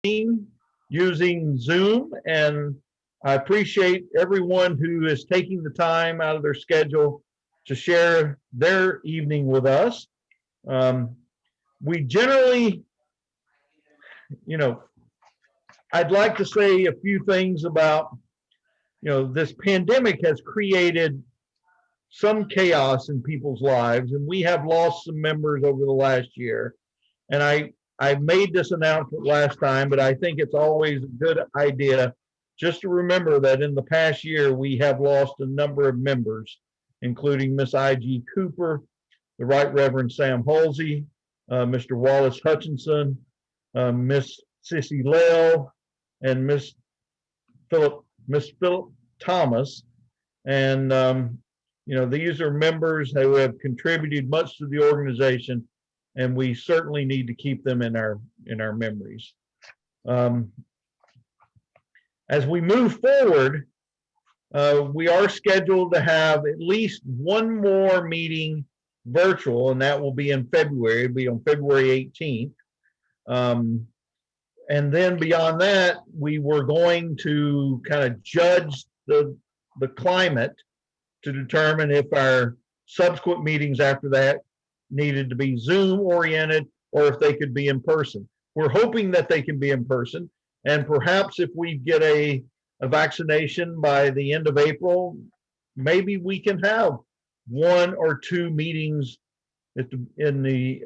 using Zoom, and I appreciate everyone who is taking the time out of their schedule to share their evening with us. Um, we generally, you know, I'd like to say a few things about, this pandemic has created some chaos in people's lives, and we have lost some members over the last year. And I made this announcement last time, but I think it's always a good idea just to remember that in the past year, we have lost a number of members, including Miss I.G. Cooper, the Right Reverend Sam Halsey, Mr. Wallace Hutchinson, Miss Sissy Lell, and Miss Philip Thomas. And, these are members who have contributed much to the organization, and we certainly need to keep them in our memories. As we move forward, we are scheduled to have at least one more meeting virtual, and that will be in February. It'll be on February 18th. And then beyond that, we were going to kind of judge the climate to determine if our subsequent meetings after that needed to be Zoom oriented or if they could be in person. We're hoping that they can be in person, and perhaps if we get a vaccination by the end of April, maybe we can have one or two meetings in the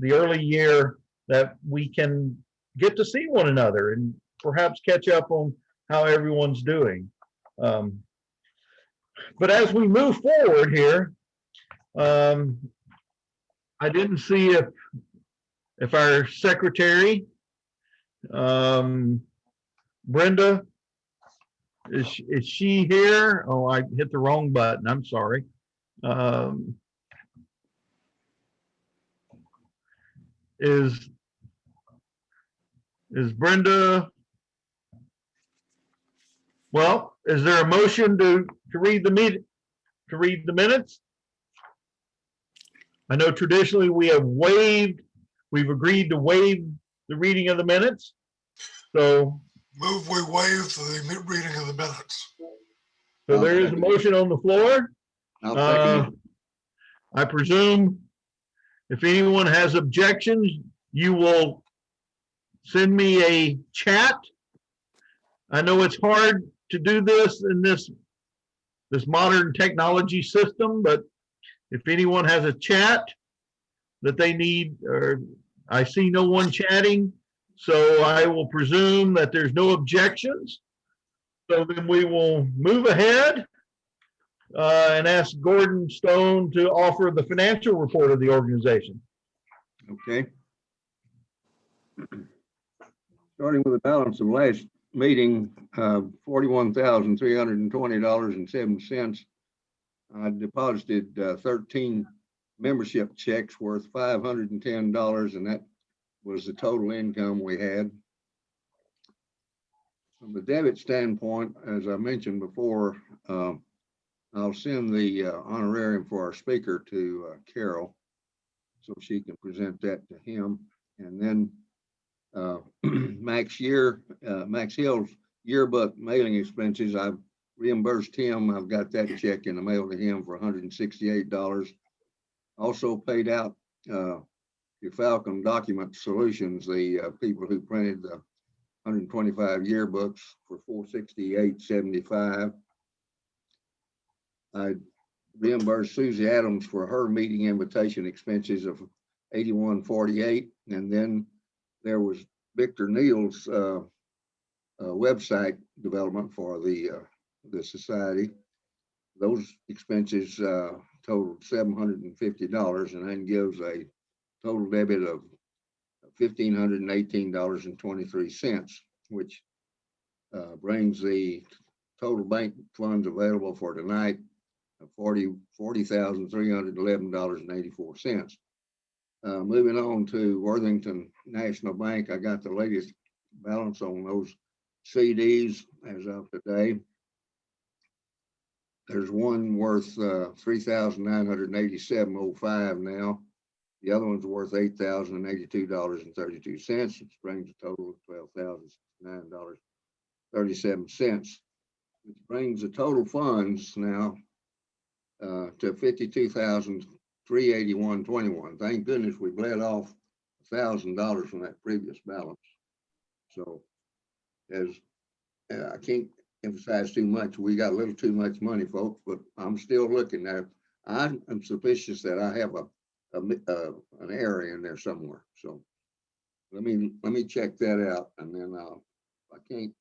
early year that we can get to see one another and perhaps catch up on how everyone's doing. But as we move forward here, I didn't see if our secretary, Brenda, is she here? Oh, I hit the wrong button. I'm sorry. Is Brenda? Well, is there a motion to read the minutes? I know traditionally we've agreed to waive the reading of the minutes. So move we waive the reading of the minutes. So there is a motion on the floor. I'll second it. I presume if anyone has objections, you will send me a chat. I know it's hard to do this in this modern technology system, but if anyone has a chat that they need, or I see no one chatting, so I will presume that there's no objections. So then we will move ahead and ask Gordon Stone to offer the financial report of the organization. Okay. Starting with the balance of last meeting, $41,320.07. I deposited 13 membership checks worth $510, and that was the total income we had. From the debit standpoint, as I mentioned before, I'll send the honorarium for our speaker to Carol so she can present that to him. And then Max Hill's yearbook mailing expenses, I've reimbursed him. I've got that check in the mail to him for $168. Also paid out to Falcon Document Solutions, the people who printed the 125 yearbooks, for $468.75. I reimbursed Susie Adams for her meeting invitation expenses of $81.48, and then there was Victor Neal's website development for the society. Those expenses totaled $750, and then gives a total debit of $1,518.23, which brings the total bank funds available for tonight of $40,311.84. Moving on to Worthington National Bank, I got the latest balance on those CDs as of today. There's one worth $3,987.05 now, The other one's worth $8,082.32, which brings a total of $12,009.37, which brings the total funds now to $52,381.21. Thank goodness we bled off $1,000 from that previous balance. So, as I can't emphasize too much, we got a little too much money, folks, but I'm still looking there. I'm suspicious that I have an error in there somewhere. So let me check that out, and then if I can't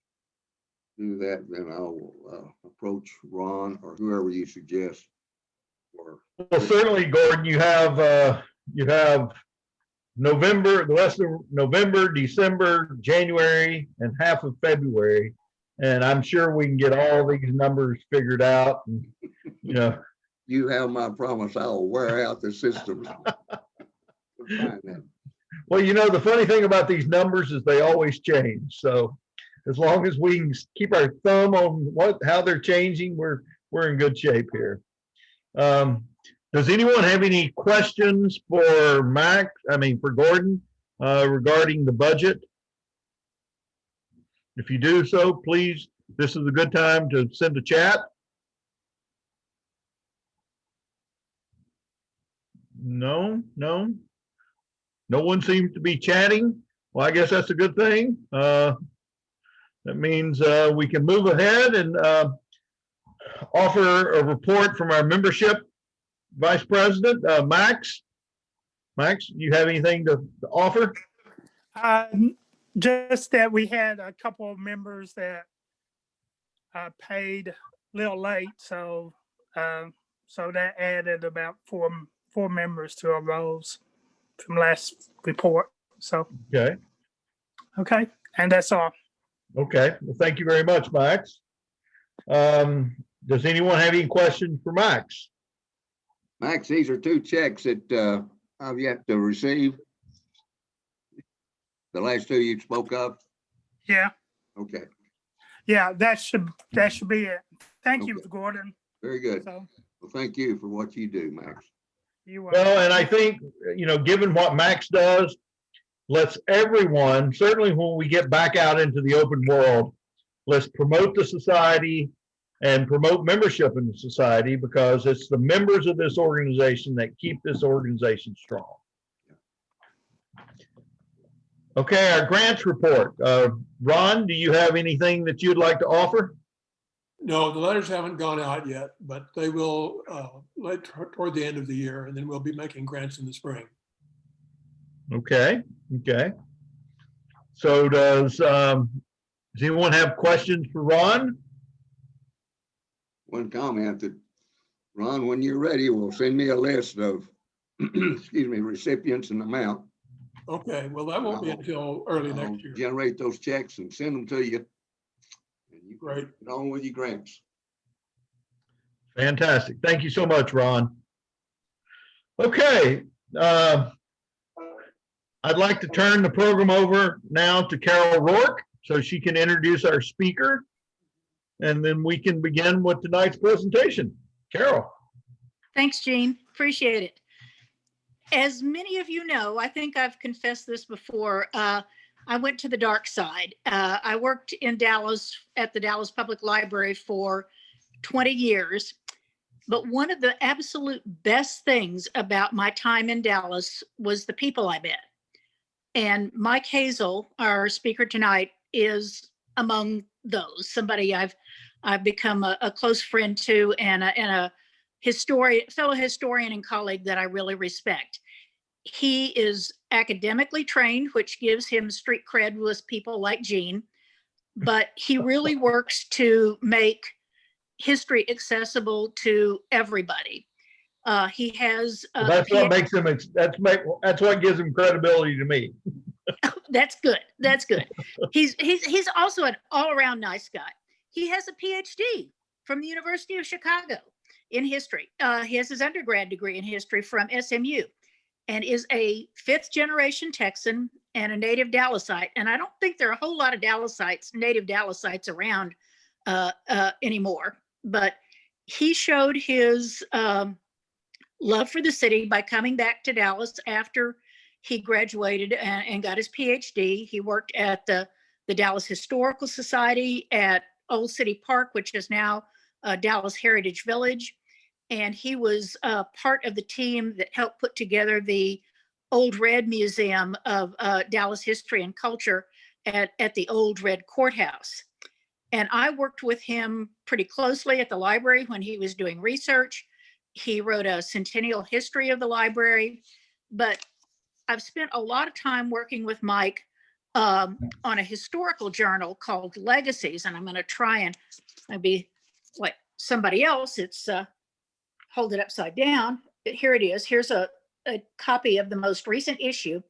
do that, then I'll approach Ron or whoever you suggest. Well, certainly, Gordon, you have November, the rest of November, December, January, and half of February. And I'm sure we can get all these numbers figured out. And, you know, you have my promise. I'll wear out the system. Well, you know, the funny thing about these numbers is they always change. So as long as we can keep our thumb on how they're changing, we're in good shape here. Does anyone have any questions for for Gordon, regarding the budget? If you do so, please, this is a good time to send a chat. No one seems to be chatting. Well, I guess that's a good thing. That means we can move ahead and offer a report from our membership Vice President, Max. Max, do you have anything to offer? Just that we had a couple of members that paid a little late, so that added about four members to our rolls from last report. So okay, and that's all. Okay, well, thank you very much, Max. Does anyone have any questions for Max? Max, these are two checks that I've yet to receive. The last two you spoke of? Yeah. Okay. Yeah, that should be it. Thank you, Okay. Gordon. Very good. So, well, thank you for what you do, Max. you are. Well, and I think, given what Max does, let's everyone, certainly when we get back out into the open world, let's promote the society and promote membership in the society, because it's the members of this organization that keep this organization strong. Okay, our grants report. Ron, do you have anything that you'd like to offer? No, the letters haven't gone out yet, but they will toward the end of the year, and then we'll be making grants in the spring. Okay. So does anyone have questions for Ron? One comment that, Ron, when you're ready, we'll send me a list of recipients and amount. Okay, well, that won't be until early I'll next year. generate those checks and send them to you. And you Great. get on with your grants. Fantastic. Thank you so much, Ron. Okay. I'd like to turn the program over now to Carol Rourke so she can introduce our speaker, and then we can begin with tonight's presentation. Carol. Thanks, Gene. Appreciate it. As many of you know, I think I've confessed this before, I went to the dark side. I worked in Dallas at the Dallas Public Library for 20 years. But one of the absolute best things about my time in Dallas was the people I met. And Mike Hazel, our speaker tonight, is among those. Somebody I've become a close friend to, and a fellow historian and colleague that I really respect. He is academically trained, which gives him street cred with people like Gene, but he really works to make history accessible to everybody. He has That's what makes him. That's what gives him credibility to me. That's good. That's good. He's also an all-around nice guy. He has a PhD from the University of Chicago in history. He has his undergrad degree in history from SMU, and is a fifth-generation Texan and a native Dallasite. And I don't think there are a whole lot of native Dallasites around anymore. But he showed his love for the city by coming back to Dallas after he graduated and got his PhD. He worked at the Dallas Historical Society at Old City Park, which is now Dallas Heritage Village. And he was part of the team that helped put together the Old Red Museum of Dallas History and Culture at the Old Red Courthouse. And I worked with him pretty closely at the library when he was doing research. He wrote a centennial history of the library, but I've spent a lot of time working with Mike on a historical journal called Legacies. And I'm going to try and maybe like somebody else, it's hold it upside down. Here it is. Here's a copy of the most recent issue.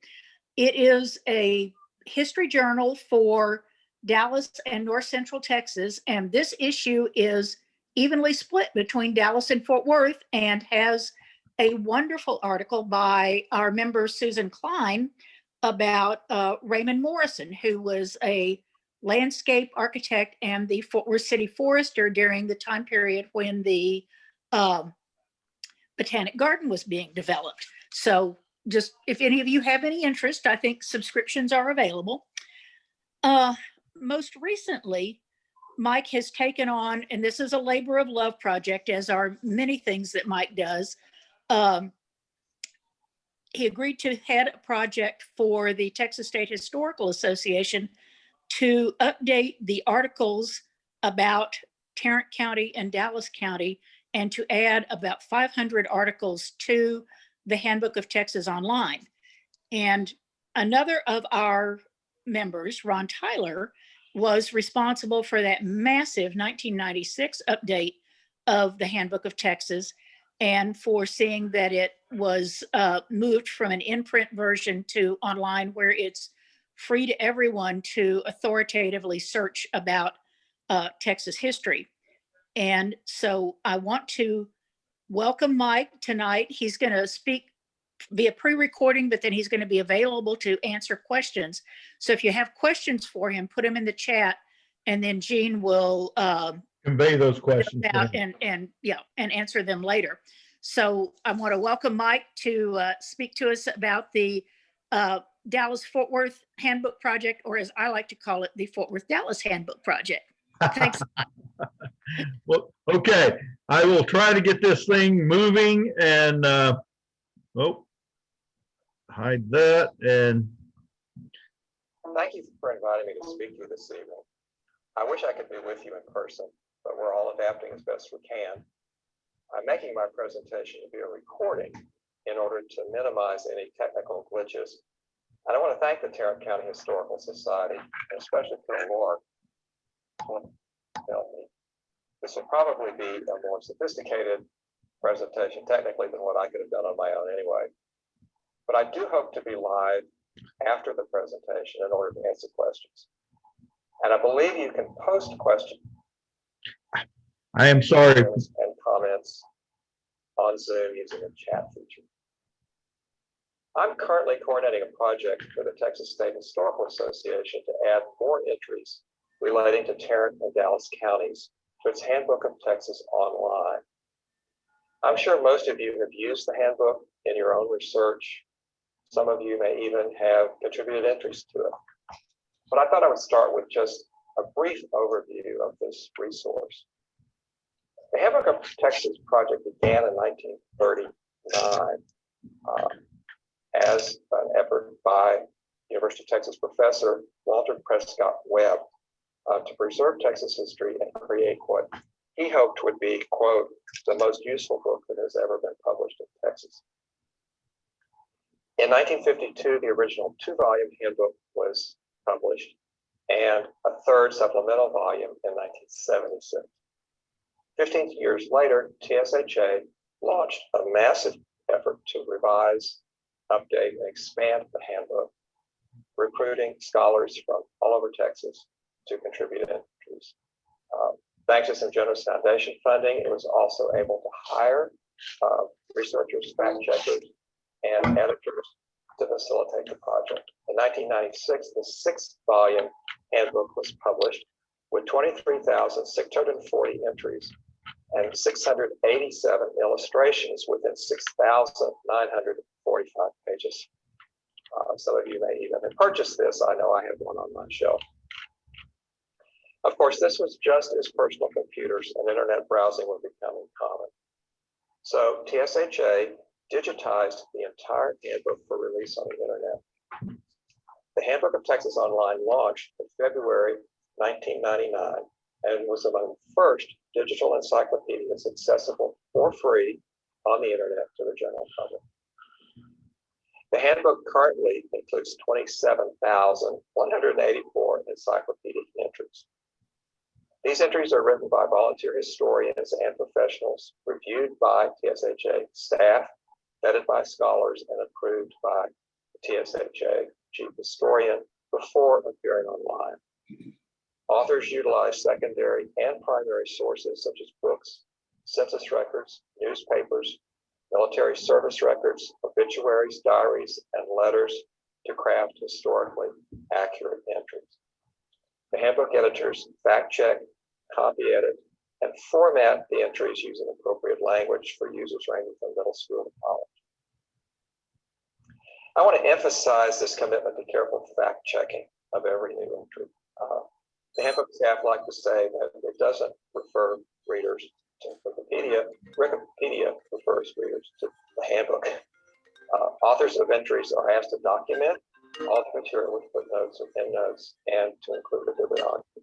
It is a history journal for Dallas and North Central Texas. And this issue is evenly split between Dallas and Fort Worth and has a wonderful article by our member Susan Klein about Raymond Morrison, who was a landscape architect and the Fort Worth City Forester during the time period when the Botanic Garden was being developed. So just if any of you have any interest, I think subscriptions are available. Most recently, Mike has taken on, and this is a labor of love project, as are many things that Mike does. He agreed to head a project for the Texas State Historical Association to update the articles about Tarrant County and Dallas County, and to add about 500 articles to the Handbook of Texas Online. And another of our members, Ron Tyler, was responsible for that massive 1996 update of the Handbook of Texas, and for seeing that it was moved from an in-print version to online, where it's free to everyone to authoritatively search about Texas history. And so I want to welcome Mike tonight. He's going to speak via pre-recording, but then he's going to be available to answer questions. So if you have questions for him, put them in the chat, and then Jean will Convey those questions. out and answer them later. So I want to welcome Mike to speak to us about the Dallas Fort Worth Handbook Project, or as I like to call it, the Fort Worth Dallas Handbook Project. Thanks. Well, okay, I will try to get this thing moving and hide that. And thank you for inviting me to speak to you this evening. I wish I could be with you in person, but we're all adapting as best we can. I'm making my presentation to be a recording in order to minimize any technical glitches. And I want to thank the Tarrant County Historical Society, and especially Phil Lord, who helped me. This will probably be a more sophisticated presentation technically than what I could have done on my own anyway. But I do hope to be live after the presentation in order to answer questions. And I believe you can post questions. I am sorry. And comments on Zoom using the chat feature. I'm currently coordinating a project for the Texas State Historical Association to add more entries relating to Tarrant and Dallas counties to its Handbook of Texas Online. I'm sure most of you have used the handbook in your own research. Some of you may even have contributed entries to it. But I thought I would start with just a brief overview of this resource. The Handbook of Texas project began in 1939 as an effort by University of Texas professor Walter Prescott Webb to preserve Texas history and create what he hoped would be, quote, the most useful book that has ever been published in Texas. In 1952, the original 2-volume handbook was published, and a third supplemental volume in 1976. 15 years later, TSHA launched a massive effort to revise, update, and expand the handbook, recruiting scholars from all over Texas to contribute entries. Thanks to some generous foundation funding, it was also able to hire researchers, fact checkers, and editors to facilitate the project. In 1996, the 6th-volume handbook was published with 23,640 entries and 687 illustrations within 6,945 pages. Some of you may even have purchased this. I know I have one on my shelf. Of course, this was just as personal computers and internet browsing were becoming common. So TSHA digitized the entire handbook for release on the internet. The Handbook of Texas Online launched in February 1999 and was among the first digital encyclopedias accessible for free on the internet to the general public. The handbook currently includes 27,184 encyclopedic entries. These entries are written by volunteer historians and professionals, reviewed by TSHA staff, vetted by scholars, and approved by the TSHA chief historian before appearing online. Authors utilize secondary and primary sources such as books, census records, newspapers, military service records, obituaries, diaries, and letters to craft historically accurate entries. The handbook editors fact check, copy edit, and format the entries using appropriate language for users ranging from middle school to college. I want to emphasize this commitment to careful fact checking of every new entry. The handbook staff like to say that it doesn't refer readers to Wikipedia. Wikipedia refers readers to the handbook. Authors of entries are asked to document all the material with footnotes or endnotes and to include a bibliography.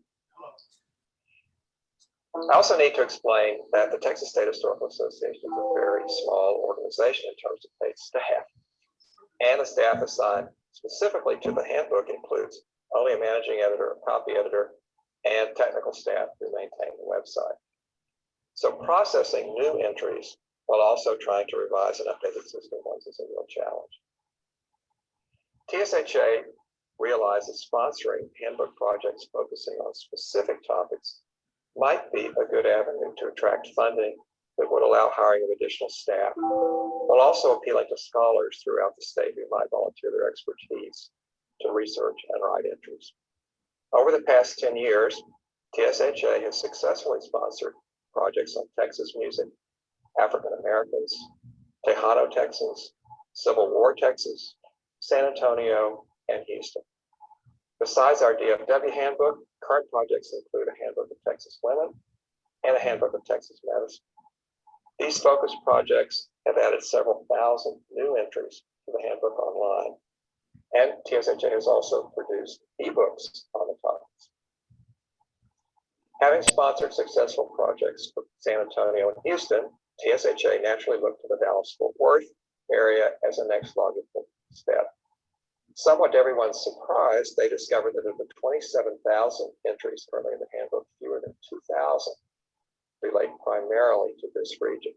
I also need to explain that the Texas State Historical Association is a very small organization in terms of paid staff. And the staff assigned specifically to the handbook includes only a managing editor, a copy editor, and technical staff who maintain the website. So processing new entries while also trying to revise and update existing ones is a real challenge. TSHA realizes sponsoring handbook projects focusing on specific topics might be a good avenue to attract funding that would allow hiring of additional staff, while also appealing to scholars throughout the state who might volunteer their expertise to research and write entries. Over the past 10 years, TSHA has successfully sponsored projects on Texas music, African Americans, Tejano Texans, Civil War Texas, San Antonio, and Houston. Besides our DFW handbook, current projects include a handbook of Texas women and a handbook of Texas medicine. These focus projects have added several thousand new entries to the handbook online, and TSHA has also produced ebooks on the topics. Having sponsored successful projects for San Antonio and Houston, TSHA naturally looked to the Dallas-Fort Worth area as a next logical step. Somewhat to everyone's surprise, they discovered that of the 27,000 entries currently in the handbook, fewer than 2,000 relate primarily to this region.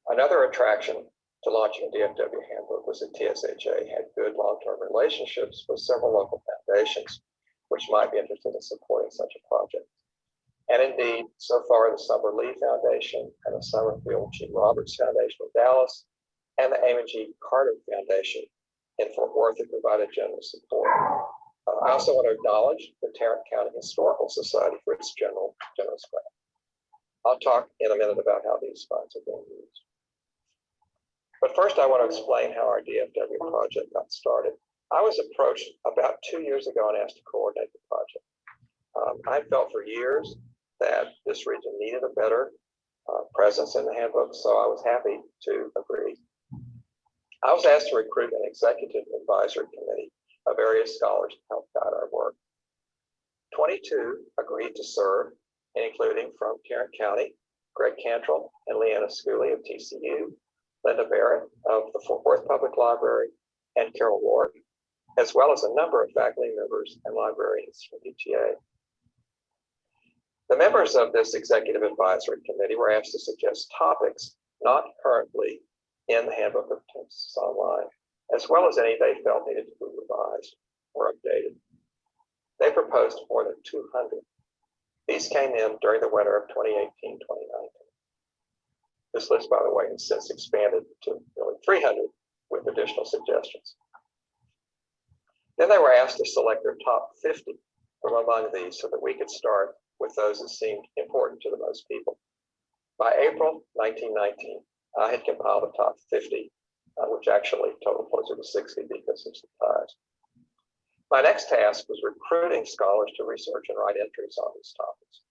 Another attraction to launching a DFW handbook was that TSHA had good long-term relationships with several local foundations, which might be interested in supporting such a project. And indeed, so far, the Summer Lee Foundation and the Summerfield G. Roberts Foundation in Dallas and the Amon G. Carter Foundation in Fort Worth have provided generous support. I also want to acknowledge the Tarrant County Historical Society for its generous grant. I'll talk in a minute about how these funds are being used. But first, I want to explain how our DFW project got started. I was approached about 2 years ago and asked to coordinate the project. I felt for years that this region needed a better presence in the handbook, so I was happy to agree. I was asked to recruit an executive advisory committee of various scholars to help guide our work. 22 agreed to serve, including from Tarrant County, Greg Cantrell and Leanna Schooley of TCU, Linda Barrett of the Fort Worth Public Library, and Carol Ward, as well as a number of faculty members and librarians from UTA. The members of this executive advisory committee were asked to suggest topics not currently in the Handbook of Texas Online, as well as any they felt needed to be revised or updated. They proposed more than 200. These came in during the winter of 2018-2019. This list, by the way, has since expanded to nearly 300 with additional suggestions. Then they were asked to select their top 50 from among these so that we could start with those that seemed important to the most people. By April 1919, I had compiled the top 50, which actually totaled closer to 60 because of some ties. My next task was recruiting scholars to research and write entries on these topics.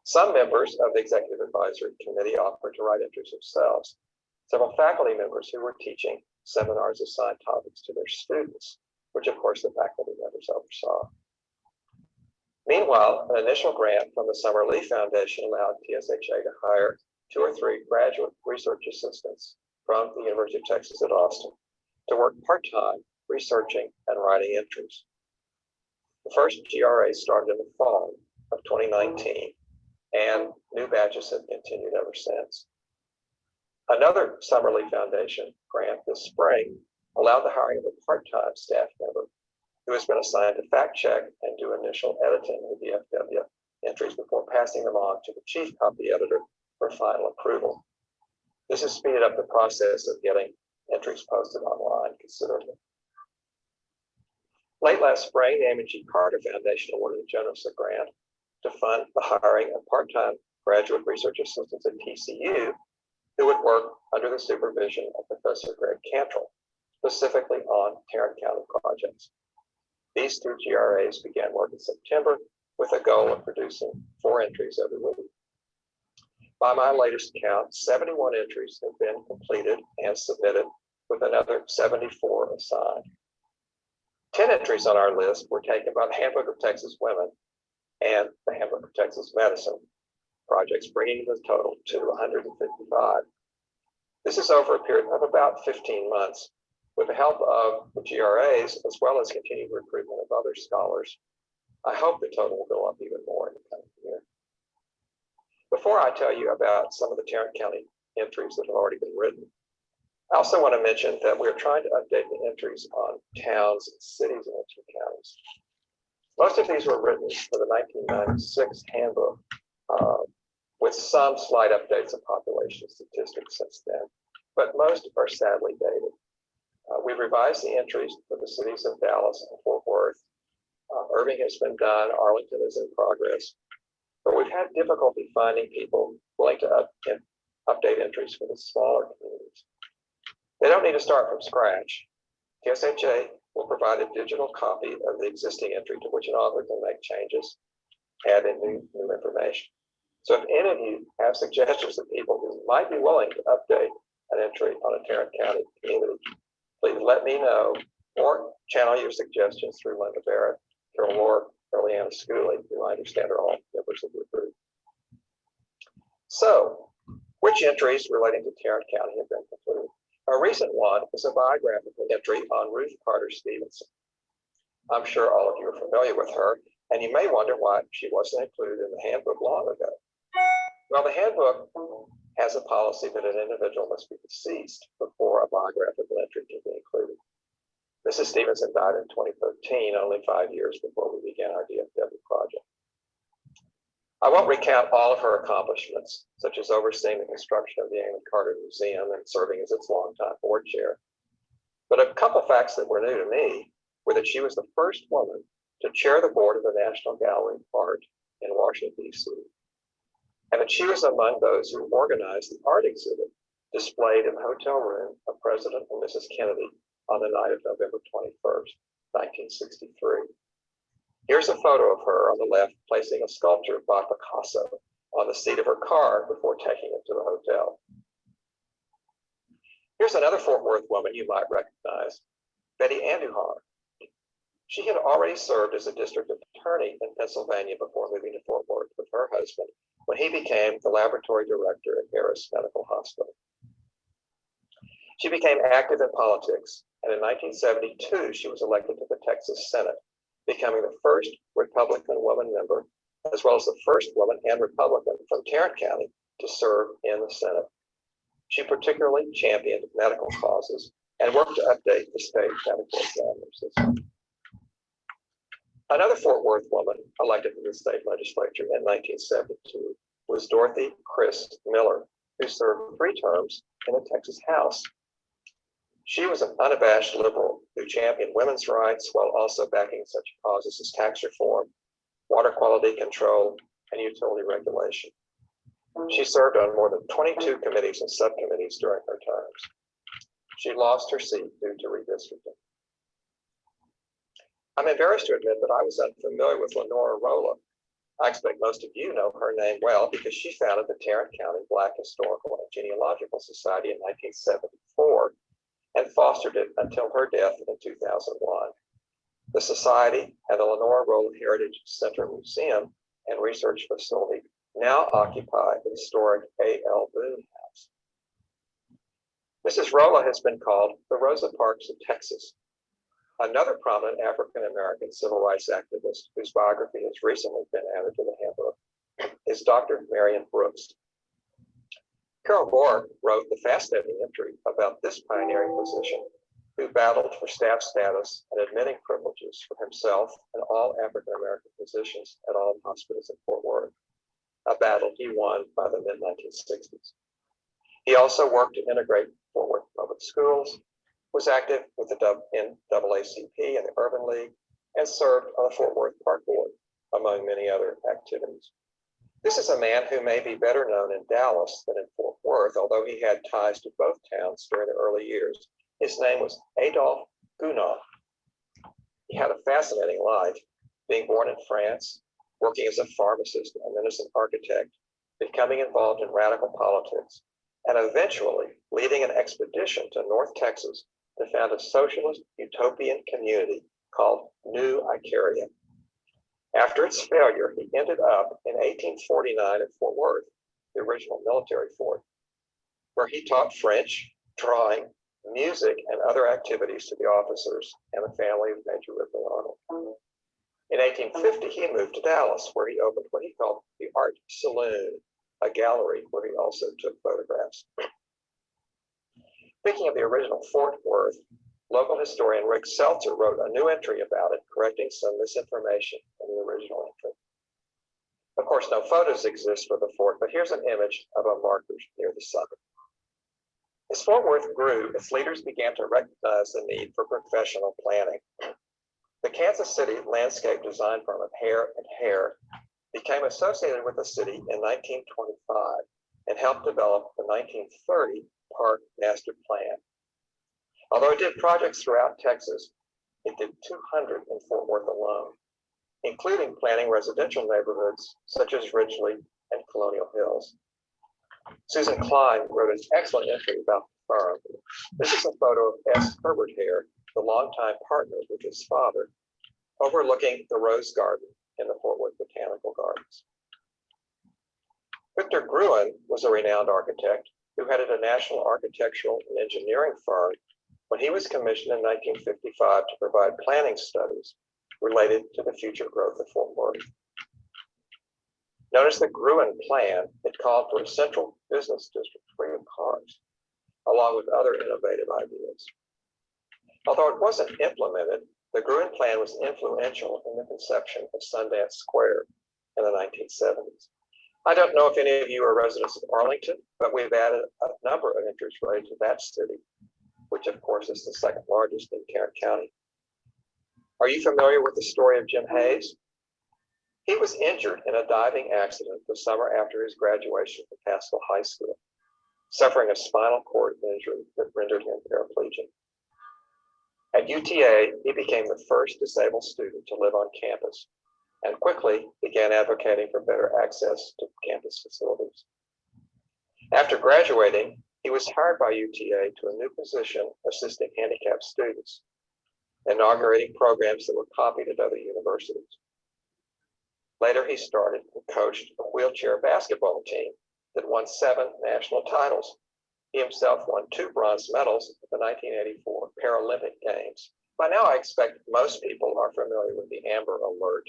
Some members of the Executive Advisory Committee offered to write entries themselves. Several faculty members who were teaching seminars assigned topics to their students, which of course the faculty members oversaw. Meanwhile, an initial grant from the Summer Lee Foundation allowed TSHA to hire 2 or 3 graduate research assistants from the University of Texas at Austin to work part-time researching and writing entries. The first GRA started in the fall of 2019, and new batches have continued ever since. Another Summer Lee Foundation grant this spring allowed the hiring of a part-time staff member who has been assigned to fact check and do initial editing of the FW entries before passing them on to the chief copy editor for final approval. This has speeded up the process of getting entries posted online considerably. Late last spring, the Amy G. Carter Foundation awarded a generous grant to fund the hiring of part-time graduate research assistants at TCU who would work under the supervision of Professor Greg Cantrell, specifically on Tarrant County projects. These 2 GRAs began work in September with a goal of producing 4 entries every week. By my latest count, 71 entries have been completed and submitted, with another 74 assigned. 10 entries on our list were taken by the Handbook of Texas Women and the Handbook of Texas Medicine projects, bringing the total to 155. This is over a period of about 15 months. With the help of the GRAs, as well as continued recruitment of other scholars, I hope the total will go up even more in the coming year. Before I tell you about some of the Tarrant County entries that have already been written, I also want to mention that we're trying to update the entries on towns and cities in the 2 counties. Most of these were written for the 1996 handbook, with some slight updates of population statistics since then, but most are sadly dated. We've revised the entries for the cities of Dallas and Fort Worth. Irving has been done, Arlington is in progress, but we've had difficulty finding people willing to update entries for the smaller communities. They don't need to start from scratch. TSHA will provide a digital copy of the existing entry to which an author can make changes, add in new information. So if any of you have suggestions of people who might be willing to update an entry on a Tarrant County community, please let me know or channel your suggestions through Linda Barrett, Carol Ward, or Leanna Schooley, who I understand are all members of the group. So, which entries relating to Tarrant County have been completed? A recent one is a biographical entry on Ruth Carter Stevenson. I'm sure all of you are familiar with her, and you may wonder why she wasn't included in the handbook long ago. Well, the handbook has a policy that an individual must be deceased before a biographical entry can be included. Mrs. Stevenson died in 2013, only 5 years before we began our DFW project. I won't recount all of her accomplishments, such as overseeing the construction of the Amy Carter Museum and serving as its longtime board chair. But a couple facts that were new to me were that she was the first woman to chair the board of the National Gallery of Art in Washington, D.C., and that she was among those who organized the art exhibit displayed in the hotel room of President and Mrs. Kennedy on the night of November 21st, 1963. Here's a photo of her on the left placing a sculpture by Picasso on the seat of her car before taking it to the hotel. Here's another Fort Worth woman you might recognize, Betty Andujar. She had already served as a district attorney in Pennsylvania before moving to Fort Worth with her husband when he became the laboratory director at Harris Medical Hospital. She became active in politics, and in 1972, she was elected to the Texas Senate, becoming the first Republican woman member, as well as the first woman and Republican from Tarrant County to serve in the Senate. She particularly championed medical causes and worked to update the state medical examiner system. Another Fort Worth woman elected to the state legislature in 1972 was Dorothy Chris Miller, who served 3 terms in the Texas House. She was an unabashed liberal who championed women's rights while also backing such causes as tax reform, water quality control, and utility regulation. She served on more than 22 committees and subcommittees during her terms. She lost her seat due to redistricting. I'm embarrassed to admit that I was unfamiliar with Lenora Rolla. I expect most of you know her name well because she founded the Tarrant County Black Historical and Genealogical Society in 1974 and fostered it until her death in 2001. The Society and the Lenora Rolla Heritage Center Museum and Research Facility now occupy the historic A.L. Boone House. Mrs. Rolla has been called the Rosa Parks of Texas. Another prominent African-American civil rights activist whose biography has recently been added to the handbook is Dr. Marion Brooks. Carol Gore wrote the fascinating entry about this pioneering physician who battled for staff status and admitting privileges for himself and all African-American physicians at all hospitals in Fort Worth, a battle he won by the mid-1960s. He also worked to integrate Fort Worth public schools, was active with the NAACP and the Urban League, and served on the Fort Worth Park Board, among many other activities. This is a man who may be better known in Dallas than in Fort Worth, although he had ties to both towns during the early years. His name was Adolphe Gounod. He had a fascinating life, being born in France, working as a pharmacist and then as an architect, becoming involved in radical politics, and eventually leading an expedition to North Texas to found a socialist utopian community called New Icaria. After its failure, he ended up in 1849 at Fort Worth, the original military fort, where he taught French, drawing, music, and other activities to the officers and the family of Major Ripley Arnold. In 1850, he moved to Dallas, where he opened what he called the Art Saloon, a gallery where he also took photographs. Speaking of the original Fort Worth, local historian Rick Seltzer wrote a new entry about it, correcting some misinformation in the original entry. Of course, no photos exist for the fort, but here's an image of a marker near the summit. As Fort Worth grew, its leaders began to recognize the need for professional planning. The Kansas City landscape design firm of Hare and Hare became associated with the city in 1925 and helped develop the 1930 Park Master Plan. Although it did projects throughout Texas, it did 200 in Fort Worth alone, including planning residential neighborhoods such as Ridgely and Colonial Hills. Susan Klein wrote an excellent entry about the firm. This is a photo of S. Herbert Hare, the longtime partner with his father, overlooking the Rose Garden in the Fort Worth Botanical Gardens. Victor Gruen was a renowned architect who headed a national architectural and engineering firm when he was commissioned in 1955 to provide planning studies related to the future growth of Fort Worth. Notice the Gruen plan, it called for a central business district free of cars, along with other innovative ideas. Although it wasn't implemented, the Gruen plan was influential in the conception of Sundance Square in the 1970s. I don't know if any of you are residents of Arlington, but we've added a number of entries related to that city, which of course is the second largest in Tarrant County. Are you familiar with the story of Jim Hayes? He was injured in a diving accident the summer after his graduation from Pascal High School, suffering a spinal cord injury that rendered him paraplegic. At UTA, he became the first disabled student to live on campus and quickly began advocating for better access to campus facilities. After graduating, he was hired by UTA to a new position assisting handicapped students, inaugurating programs that were copied at other universities. Later, he started and coached a wheelchair basketball team that won 7 national titles. He himself won 2 bronze medals at the 1984 Paralympic Games. By now, I expect most people are familiar with the Amber Alert,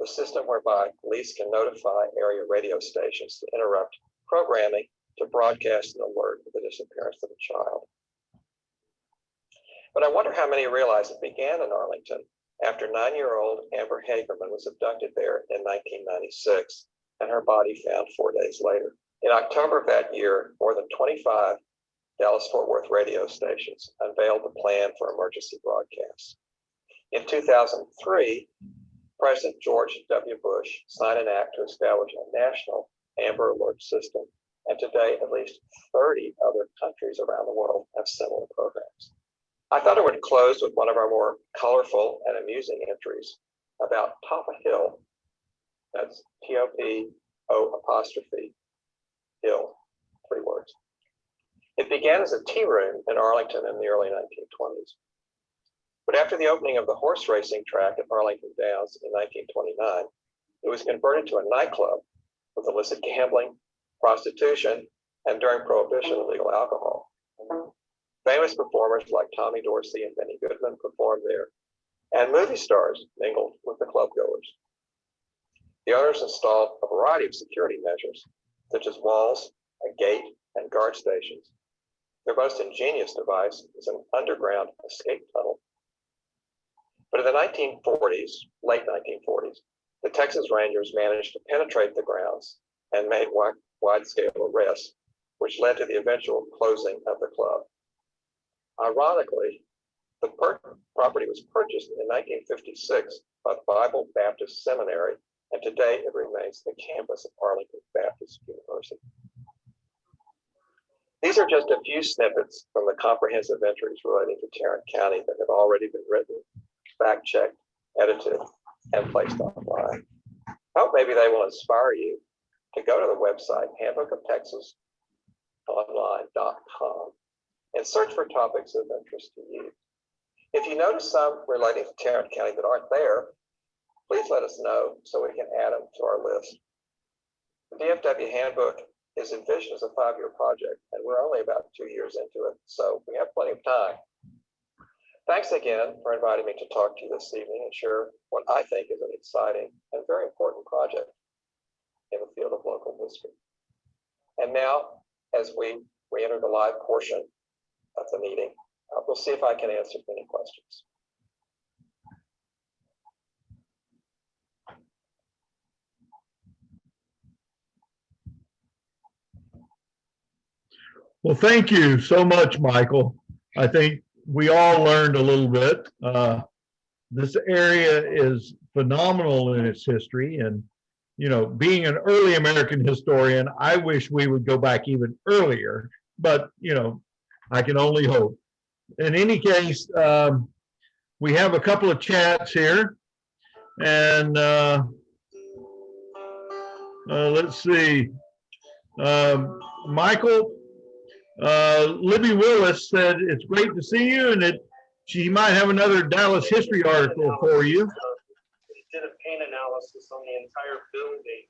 the system whereby police can notify area radio stations to interrupt programming to broadcast an alert of the disappearance of a child. But I wonder how many realize it began in Arlington after 9-year-old Amber Hagerman was abducted there in 1996 and her body found 4 days later. In October of that year, more than 25 Dallas-Fort Worth radio stations unveiled the plan for emergency broadcasts. In 2003, President George W. Bush signed an act to establish a national Amber Alert system, and today at least 30 other countries around the world have similar programs. I thought I would close with one of our more colorful and amusing entries about Top a Hill. That's T-O-P-O' Hill, 3 words. It began as a tea room in Arlington in the early 1920s. But after the opening of the horse racing track at Arlington Downs in 1929, it was converted to a nightclub with illicit gambling, prostitution, and during Prohibition, illegal alcohol. Famous performers like Tommy Dorsey and Benny Goodman performed there, and movie stars mingled with the club goers. The owners installed a variety of security measures, such as walls, a gate, and guard stations. Their most ingenious device is an underground escape tunnel. But in the 1940s, late 1940s, the Texas Rangers managed to penetrate the grounds and made wide-scale arrests, which led to the eventual closing of the club. Ironically, the property was purchased in 1956 by the Bible Baptist Seminary, and today it remains the campus of Arlington Baptist University. These are just a few snippets from the comprehensive entries relating to Tarrant County that have already been written, fact-checked, edited, and placed online. I hope maybe they will inspire you to go to the website handbookoftexasonline.com and search for topics of interest to you. If you notice some relating to Tarrant County that aren't there, please let us know so we can add them to our list. The DFW Handbook is envisioned as a 5-year project, and we're only about 2 years into it, so we have plenty of time. Thanks again for inviting me to talk to you this evening and share what I think is an exciting and very important project in the field of local history. And now, as we enter the live portion of the meeting, we'll see if I can answer any questions. Well, thank you so much, Michael. I think we all learned a little bit. This area is phenomenal in its history, and being an early American historian, I wish we would go back even earlier, but I can only hope. In any case, we have a couple of chats here, and let's see. Michael, Libby Willis said it's great to see you, and she might have another Dallas history article for you. Did a paint analysis on the entire building.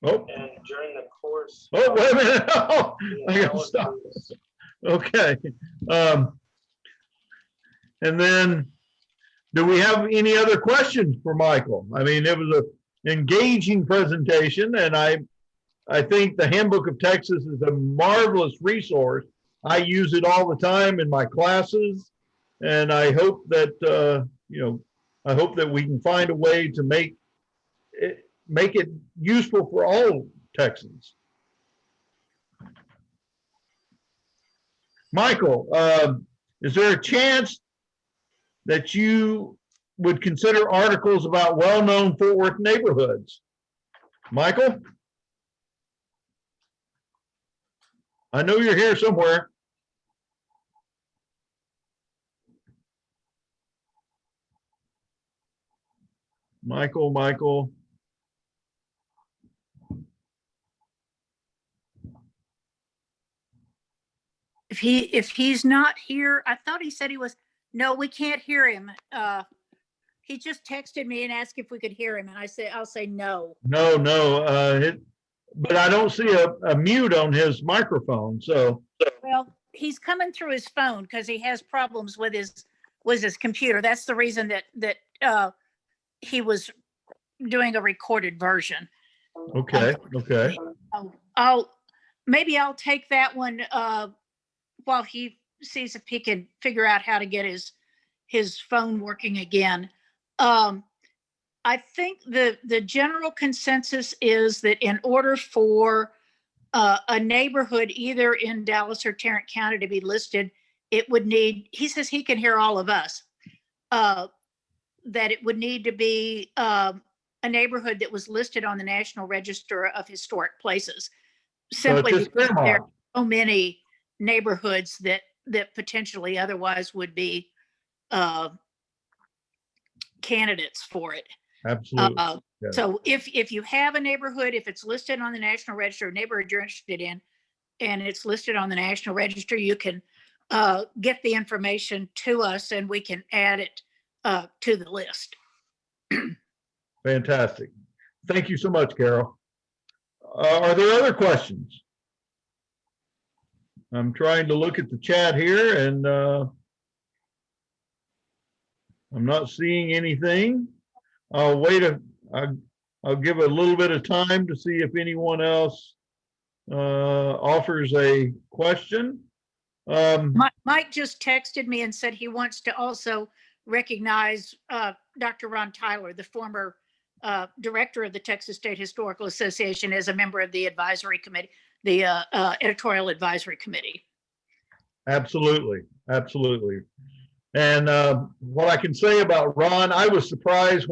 Oh. And during the course. Oh, wait a minute. Oh, I gotta stop. Okay. And then, do we have any other questions for Michael? I mean, it was an engaging presentation, and I think the Handbook of Texas is a marvelous resource. I use it all the time in my classes, and I hope that I hope that we can find a way to make it useful for all Texans. Michael, is there a chance that you would consider articles about well-known Fort Worth neighborhoods? Michael? I know you're here somewhere. Michael. If he's not here, I thought he said he was. No, we can't hear him. He just texted me and asked if we could hear him, and I'll say no. No. But I don't see a mute on his microphone. So. Well, he's coming through his phone because he has problems with his computer. That's the reason that he was doing a recorded version. Okay. Maybe I'll take that one while he sees if he can figure out how to get his phone working again. I think the general consensus is that in order for a neighborhood either in Dallas or Tarrant County to be listed, it would need, he says he can hear all of us, that it would need to be a neighborhood that was listed on the National Register of Historic Places. So it's Simply just because there Fairmont. are so many neighborhoods that potentially otherwise would be candidates for it. Absolutely. Uh, Yeah. So if you have a neighborhood, if it's listed on the National Register, neighborhood you're interested in, and it's listed on the National Register, you can get the information to us and we can add it to the list. Fantastic. Thank you so much, Carol. Are there other questions? I'm trying to look at the chat here and I'm not seeing anything. I'll wait I'll give a little bit of time to see if anyone else offers a question. Mike just texted me and said he wants to also recognize Dr. Ron Tyler, the former director of the Texas State Historical Association, as a member of the advisory committee, the editorial advisory committee. Absolutely, absolutely. And what I can say about Ron, I was surprised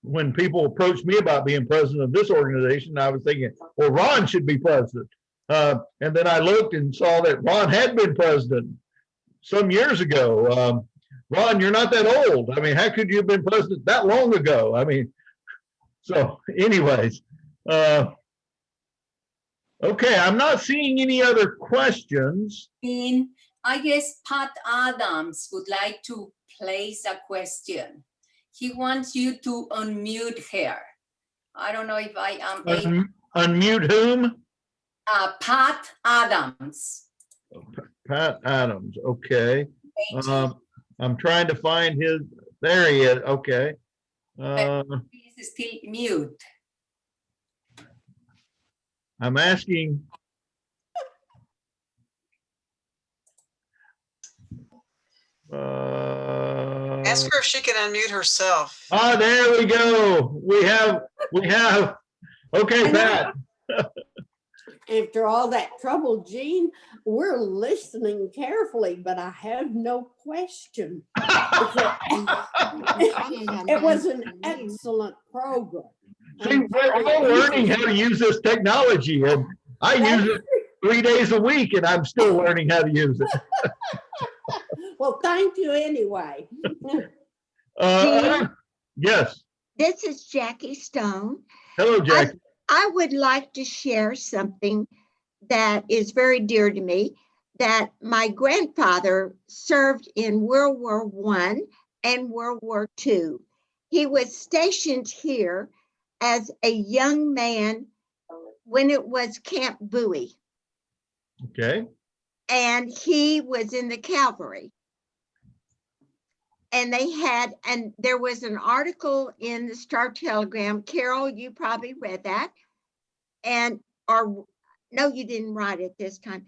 when people approached me about being president of this organization. I was thinking, well, Ron should be president. And then I looked and saw that Ron had been president some years ago. Ron, you're not that old. I mean, how could you have been president that long ago? I mean, so anyways, okay, I'm not seeing any other questions. I guess Pat Adams would like to place a question. He wants you to unmute her. I don't know if I am able. Unmute whom? Pat Adams. Pat Adams, okay. I'm trying to find his, there he is, okay. He's still mute. I'm asking. Ask her if she can unmute herself. Ah, there we go. We have, okay, Pat. After all that trouble, Gene, we're listening carefully, but I have no question. It was an excellent program. See, we're all learning how to use this technology, and I use it 3 days a week, and I'm still learning how to use it. Well, thank you anyway. Yes. This is Jackie Stone. Hello, Jackie. I would like to share something that is very dear to me, that my grandfather served in World War I and World War II. He was stationed here as a young man when it was Camp Bowie. Okay. And he was in the cavalry. And there was an article in the Star Telegram. Carol, you probably read that. No, you didn't write it this time.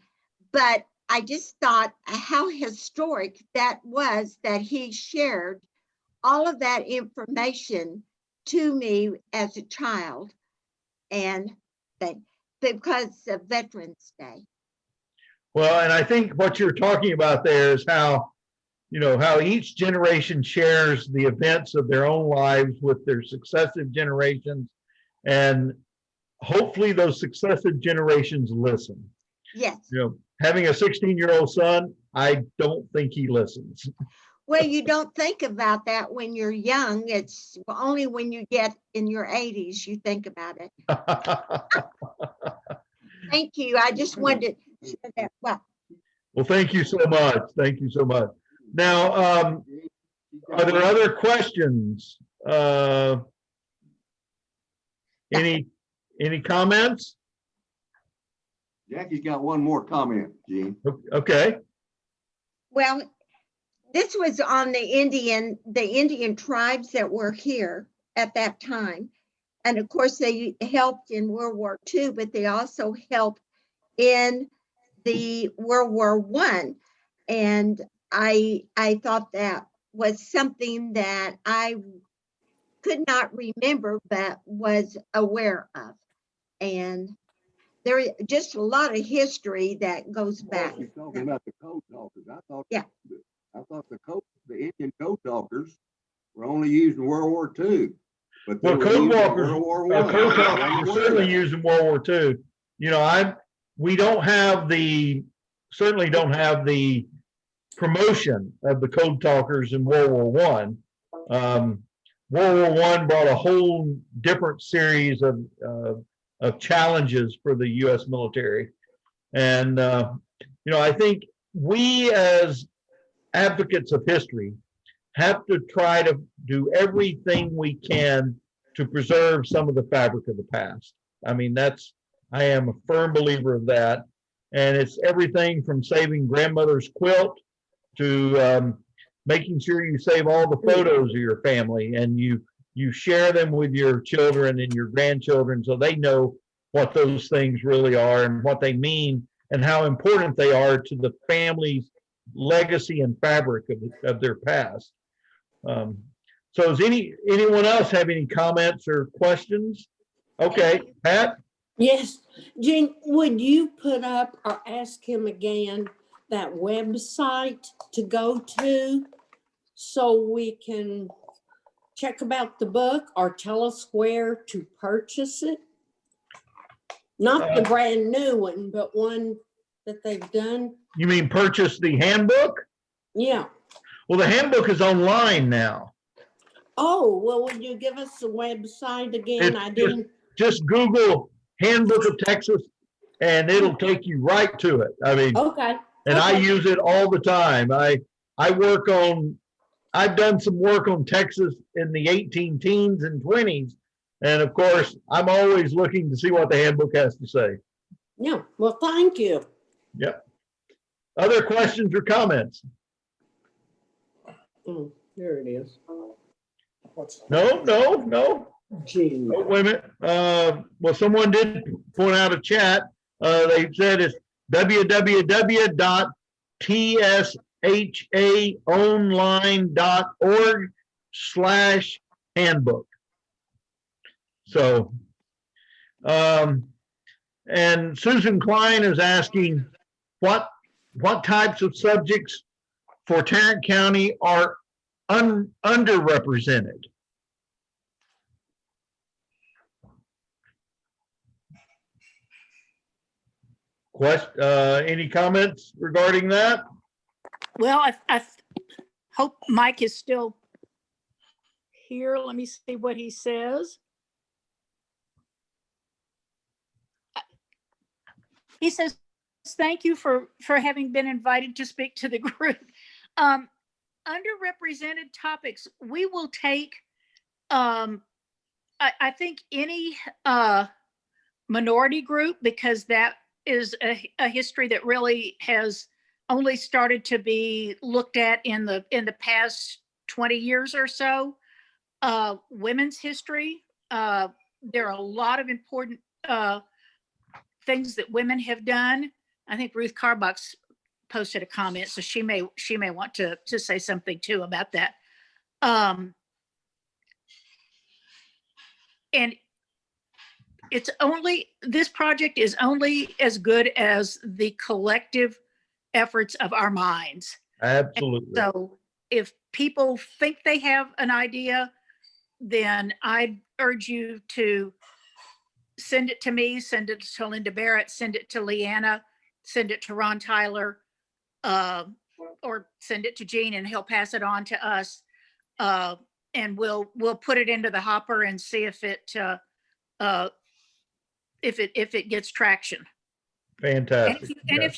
But I just thought how historic that was, that he shared all of that information to me as a child, and because of Veterans Day. Well, and I think what you're talking about there is how each generation shares the events of their own lives with their successive generations, and hopefully those successive generations listen. Yes. Having a 16-year-old son, I don't think he listens. Well, you don't think about that when you're young. It's only when you get in your 80s you think about it. Thank you. I just wanted to share that. Well, thank you so much. Thank you so much. Now, are there other questions? Any comments? Jackie's got one more comment, Gene. Okay. Well, this was on the Indian tribes that were here at that time. And of course, they helped in World War II, but they also helped in the World War I. And I thought that was something that I could not remember, but was aware of. And there is just a lot of history that goes back. You're talking about the code talkers. I thought the Indian code talkers were only used in World War II. But they Well, were code used in walkers, World War I. code I'm talkers were aware of certainly that. used in World War II. You know, we don't have certainly don't have the promotion of the code talkers in World War One. World War One brought a whole different series of challenges for the U.S. military, and you know, I think we as advocates of history have to try to do everything we can to preserve some of the fabric of the past. I mean, I am a firm believer of that. And it's everything from saving grandmother's quilt to making sure you save all the photos of your family and you share them with your children and your grandchildren so they know what those things really are and what they mean and how important they are to the family's legacy and fabric of their past. So does anyone else have any comments or questions? Okay, Pat? Yes, Jean, would you put up or ask him again that website to go to so we can check about the book or tell us where to purchase it? Not the brand new one, but one that they've done. You mean purchase the handbook? Yeah. Well, the handbook is online now. Oh, well, would you give us the website again? I didn't. Just Google Handbook of Texas and it'll take you right to it. I mean, okay. And I use it all the time. I've done some work on Texas in the 18 teens and 20s. And of course, I'm always looking to see what the handbook has to say. Yeah, well, thank you. Yep. Other questions or comments? Oh, there it is. No. Gee. Oh, wait a minute. Well, someone did point out a chat. They said it's www.tshaonline.org/handbook. So, and Susan Klein is asking what types of subjects for Tarrant County are underrepresented? Any comments regarding that? Well, I hope Mike is still here. Let me see what he says. He says, thank you for having been invited to speak to the group. Underrepresented topics, we will take, I think any minority group, because that is a history that really has only started to be looked at in the past 20 years or so. Women's history, there are a lot of important things that women have done. I think Ruth Carbox posted a comment, so she may want to say something too about that. And this project is only as good as the collective efforts of our minds. Absolutely. And so if people think they have an idea, then I urge you to send it to me, send it to Linda Barrett, send it to Leanna, send it to Ron Tyler, or send it to Gene and he'll pass it on to us. And we'll put it into the hopper and see if it gets traction. Fantastic. And if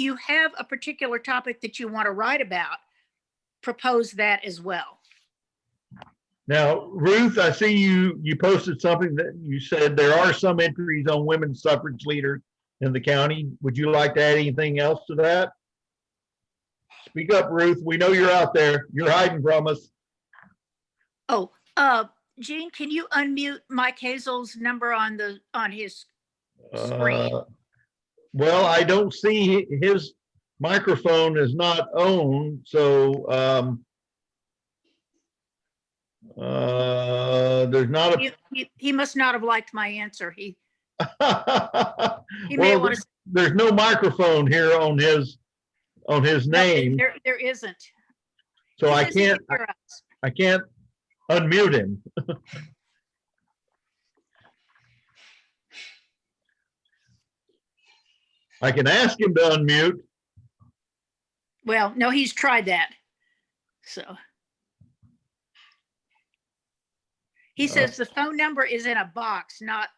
you have a particular topic that you want to write about, propose that as well. Now, Ruth, I see you posted something that you said there are some entries on women suffrage leaders in the county. Would you like to add anything else to that? Speak up, Ruth. We know you're out there. You're hiding from us. Oh, Gene, can you unmute Mike Hazel's number on his screen? Well, I don't see his microphone is not on, so there's not a. He must not have liked my answer. He may Well, want to. There's no microphone here on his name. No, there isn't. So He I says he can can't hear us. I can't unmute him. I can ask him to unmute. Well, no, he's tried that. So. He says the phone number is in a box, not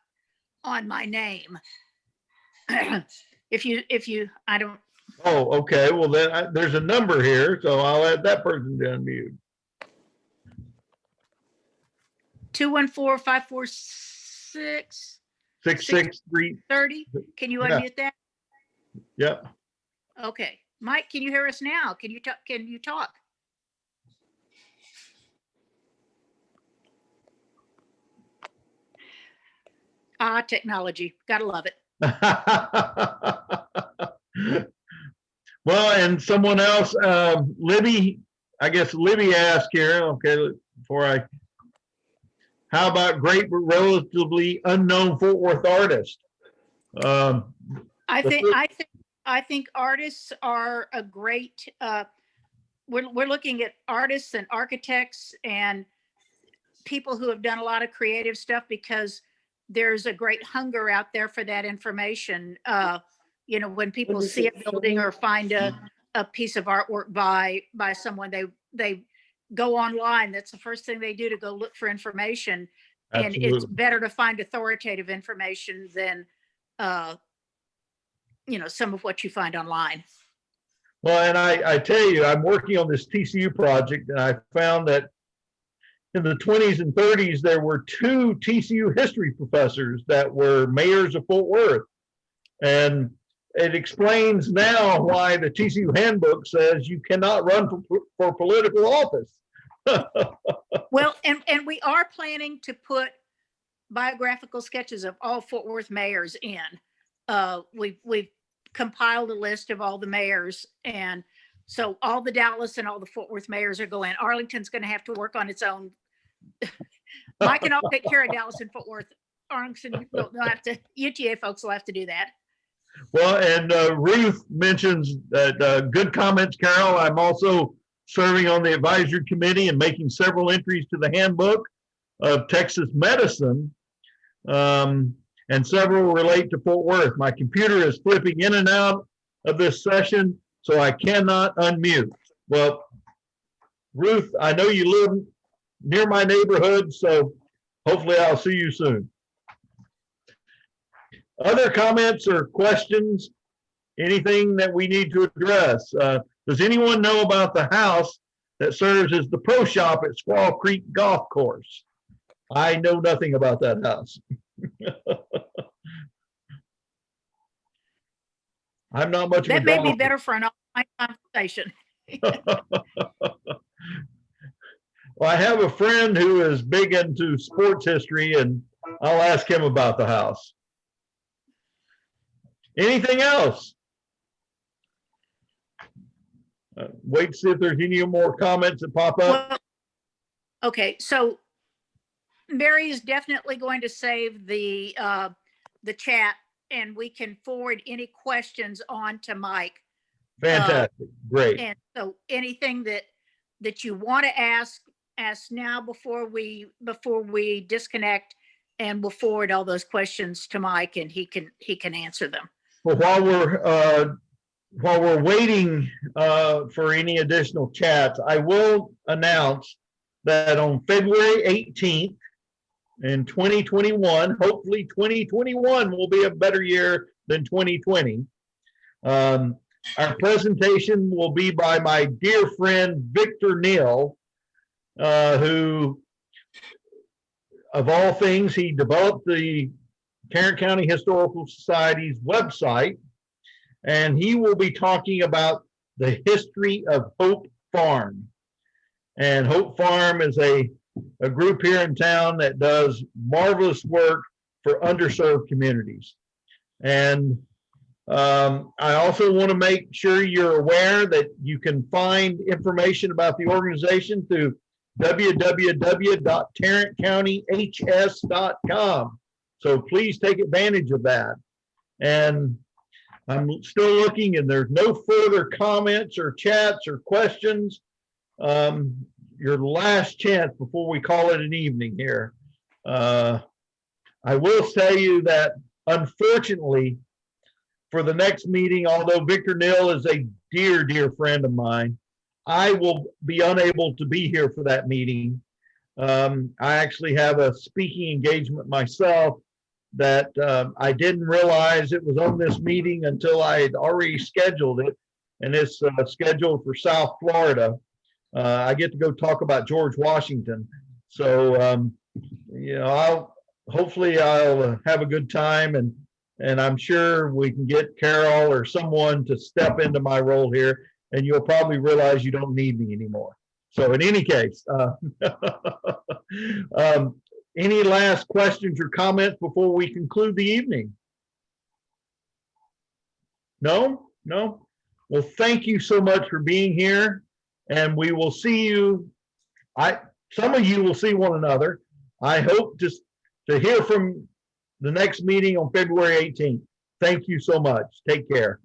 on my name. If you, I don't, Oh, okay. Well, then there's a number here, so I'll add that person to unmute. 214-546. 663. 30. Can you Yeah. unmute that? Yep. Okay. Mike, can you hear us now? Can you talk? Technology. Gotta love it. Well, and someone else, Libby, I guess Libby asked here, okay, how about great but relatively unknown Fort Worth artist? I think artists are a great, we're looking at artists and architects and people who have done a lot of creative stuff, because there's a great hunger out there for that information. When people see a building or find a piece of artwork by someone, they go online. That's the first thing they do, to go look for information. Absolutely. And it's better to find authoritative information than, some of what you find online. Well, and I tell you, I'm working on this TCU project, and I found that in the 20s and 30s, there were 2 TCU history professors that were mayors of Fort Worth. And it explains now why the TCU handbook says you cannot run for political office. Well, and we are planning to put biographical sketches of all Fort Worth mayors in. We've compiled a list of all the mayors, and so all the Dallas and all the Fort Worth mayors are going. Arlington's going to have to work on its own. Mike and I'll take care of Dallas and Fort Worth. Arlington, they'll have to, UTA folks will have to do that. Well, and Ruth mentions that good comments, Carol. I'm also serving on the advisory committee and making several entries to the handbook of Texas medicine, and several relate to Fort Worth. My computer is flipping in and out of this session, so I cannot unmute. Well, Ruth, I know you live near my neighborhood, so hopefully I'll see you soon. Other comments or questions? Anything that we need to address? Does anyone know about the house that serves as the pro shop at Squaw Creek Golf Course? I know nothing about that house. I'm not much of a That may be golfer. better for an online conversation. Well, I have a friend who is big into sports history, and I'll ask him about the house. Anything else? Wait to see if there's any more comments that pop up. Well, okay, so Mary is definitely going to save the chat, and we can forward any questions on to Mike. Fantastic. Great. And so anything that you want to ask now before we disconnect, and we'll forward all those questions to Mike, and he can answer them. Well, while we're waiting for any additional chats, I will announce that on February 18th in 2021, hopefully 2021 will be a better year than 2020. Our presentation will be by my dear friend Victor Neal, who, of all things, he developed the Tarrant County Historical Society's website, and he will be talking about the history of Hope Farm. And Hope Farm is a group here in town that does marvelous work for underserved communities. And I also want to make sure you're aware that you can find information about the organization through www.tarrantcountymhs.com. So please take advantage of that. And I'm still looking, and there's no further comments or chats or questions. Your last chance before we call it an evening here. I will tell you that, unfortunately, for the next meeting, although Victor Neal is a dear, dear friend of mine, I will be unable to be here for that meeting. I actually have a speaking engagement myself that I didn't realize it was on this meeting until I had already scheduled it. And it's scheduled for South Florida. I get to go talk about George Washington. So, you know, hopefully I'll have a good time, and I'm sure we can get Carol or someone to step into my role here, and you'll probably realize you don't need me anymore. So in any case, any last questions or comments before we conclude the evening? No? No? Well, thank you so much for being here, and we will see you. Some of you will see one another. I hope just to hear from the next meeting on February 18th. Thank you so much. Take care.